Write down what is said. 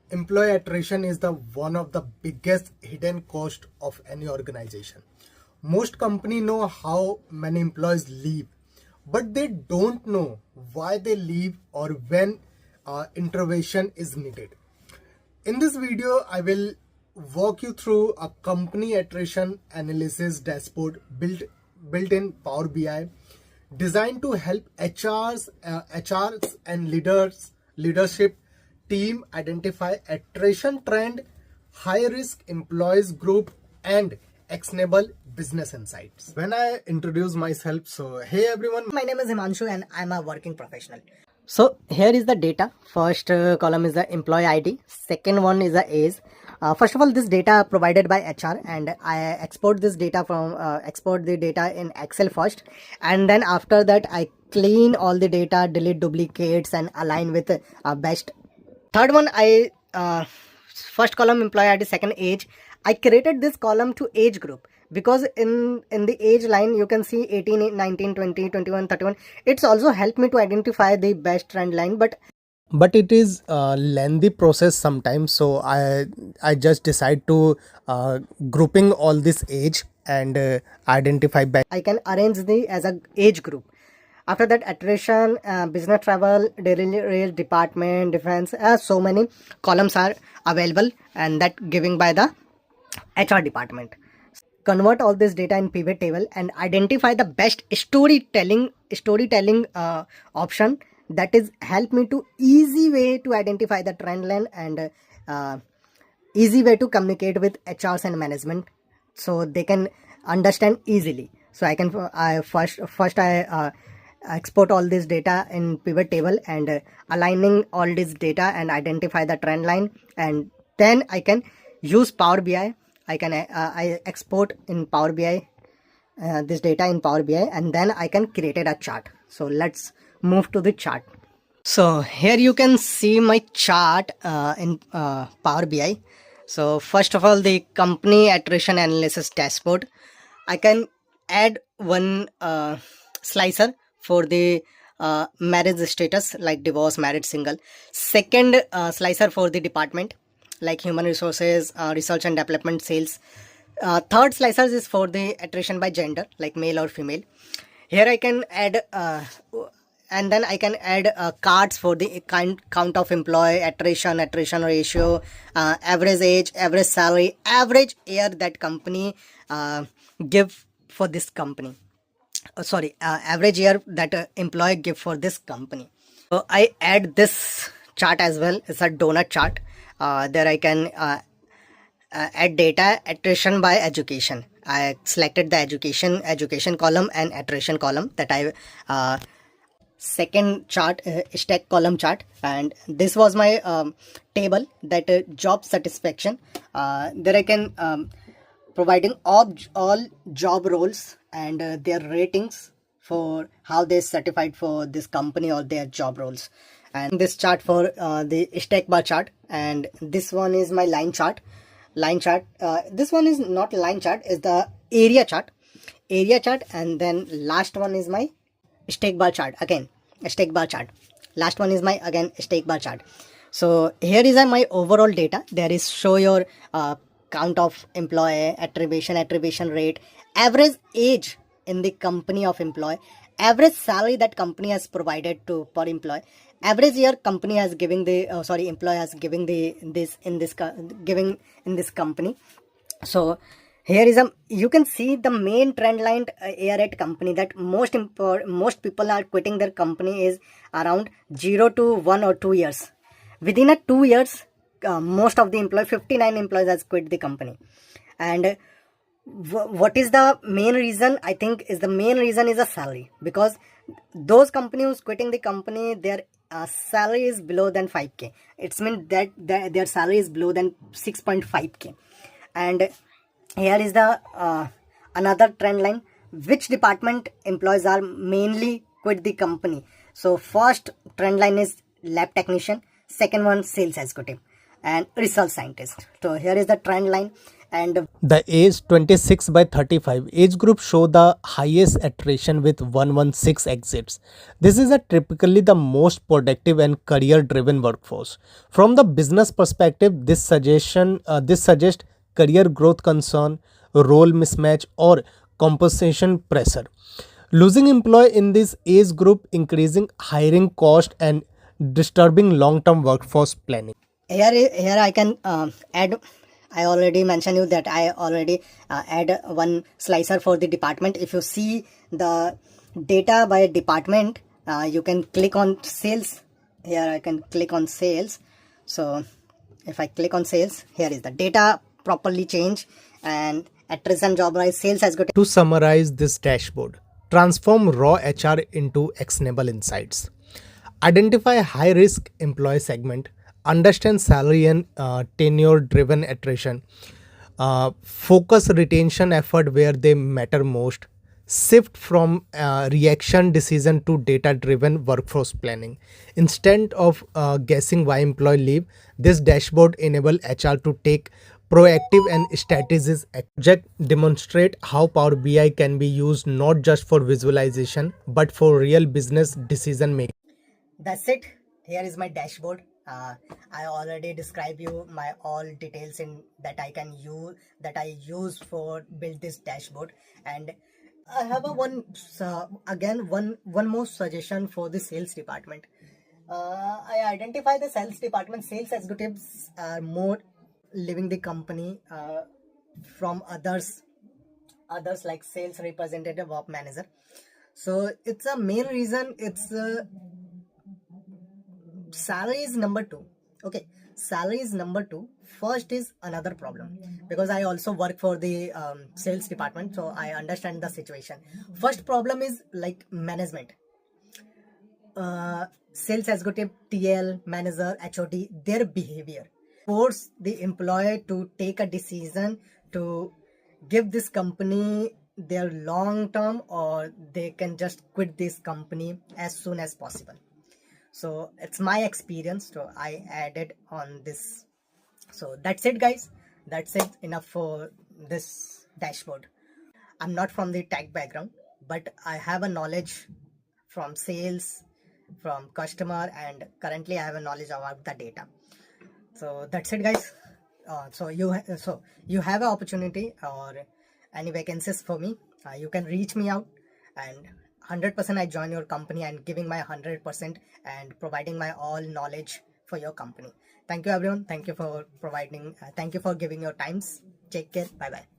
Employee attrition is the one of the biggest hidden cost of any organization. Most companies know how many employees leave, but they don't know why they leave or when intervention is needed. In this video, I will walk you through a company attrition analysis dashboard built in Power BI, designed to help HRs and leadership team identify attrition trend, high risk employees group, and actionable business insights. When I introduce myself, so hey everyone, My name is Himanshu and I'm a working professional. So here is the data. First column is the employee ID. Second one is the age. First of all, this data provided by HR, and I export this data from export the data in Excel first, and then after that I clean all the data, delete duplicates, and align with best. Third one, I first column employee ID, second age. I created this column to age group because in the age line you can see 18, 19, 20, 21, 31. It's also helped me to identify the best trend line, but it is a lengthy process sometimes, so I just decide to grouping all this age and identify by I can arrange the as a age group. After that, attrition, business travel, daily rate, department, defense, so many columns are available, and that giving by the HR department. Convert all this data in pivot table and identify the best storytelling option that is help me to easy way to identify the trend line and easy way to communicate with HRs and management so they can understand easily. So I can I export all this data in pivot table and aligning all this data and identify the trend line, and then I can use Power BI. I export in Power BI this data in Power BI, and then I can create a chart. So let's move to the chart. So here you can see my chart in Power BI. So first of all, the company attrition analysis dashboard. I can add one slicer for the marriage status like divorce, married, single. Second slicer for the department like human resources, research and development, sales. Third slicer is for the attrition by gender like male or female. Here I can add and then I can add cards for the count of employee, attrition ratio, average age, average salary, average year that company give for this company. Average year that employee give for this company. So I add this chart as well. It's a donut chart. There I can add data attrition by education. I selected the education column and attrition column that I second chart stack column chart, and this was my table that job satisfaction. There I can providing all job roles and their ratings for how they certified for this company or their job roles, and this chart for the stack bar chart, and this one is my line chart. This one is not line chart, is the area chart, and then last one is my stack bar chart. Again stack bar chart. Last one is my again stack bar chart. So here is my overall data. There is show your count of employee, attribution rate, average age in the company of employee, average salary that company has provided to per employee, average year company has giving the employee has giving the giving in this company. So here is you can see the main trend line year at company that most people are quitting their company is around 0 to 1 or 2 years. Within a 2 years, most of the employees, 59 employees has quit the company. And what is the main reason? I think is the main reason is a salary, because those companies who's quitting the company, their salary is below than 5k. It's mean that their salary is below than 6.5k. And here is the another trend line, which department employees are mainly quit the company. So first trend line is lab technician, second one sales executive, and research scientist. So here is the trend line. And the age 26 by 35 age group show the highest attrition with 116 exits. This is a typically the most productive and career driven workforce. From the business perspective, this suggests career growth concern, role mismatch, or compensation pressure. Losing employee in this age group increasing hiring cost and disturbing long term workforce planning. here I can add. I already mentioned you that I already add one slicer for the department. If you see the data by department, you can click on sales. Here I can click on sales. So if I click on sales, here is the data properly changed, and attrition, job rise, sales has got. To summarize this dashboard, transform raw HR into actionable insights. Identify high risk employee segment, understand salary and tenure driven attrition, focus retention effort where they matter most, shift from reaction decision to data driven workforce planning. Instead of guessing why employee leave, this dashboard enable HR to take proactive and strategies. Project demonstrate how Power BI can be used not just for visualization but for real business decision making. That's it. Here is my dashboard. I already describe you my all details in that I use for build this dashboard. And I have a one more suggestion for the sales department. I identify the sales department. Sales executives are more leaving the company from others like sales representative or manager. So it's a main reason. It's salary is number two. Okay, salary is number two. First is another problem, because I also work for the sales department, so I understand the situation. First problem is like management. Sales executive, TL, manager, HOD, their behavior force the employee to take a decision to give this company their long term, or they can just quit this company as soon as possible. So it's my experience, so I added on this. So that's it, guys. That's it, enough for this dashboard. I'm not from the tech background, but I have a knowledge from sales, from customer, and currently I have a knowledge about the data. So that's it, guys. So you have an opportunity or any vacancies for me, you can reach me out, and 100% I join your company and giving my 100% and providing my all knowledge for your company. Thank you, everyone. Thank you for providing. Thank you for giving your times. Take care. Bye bye.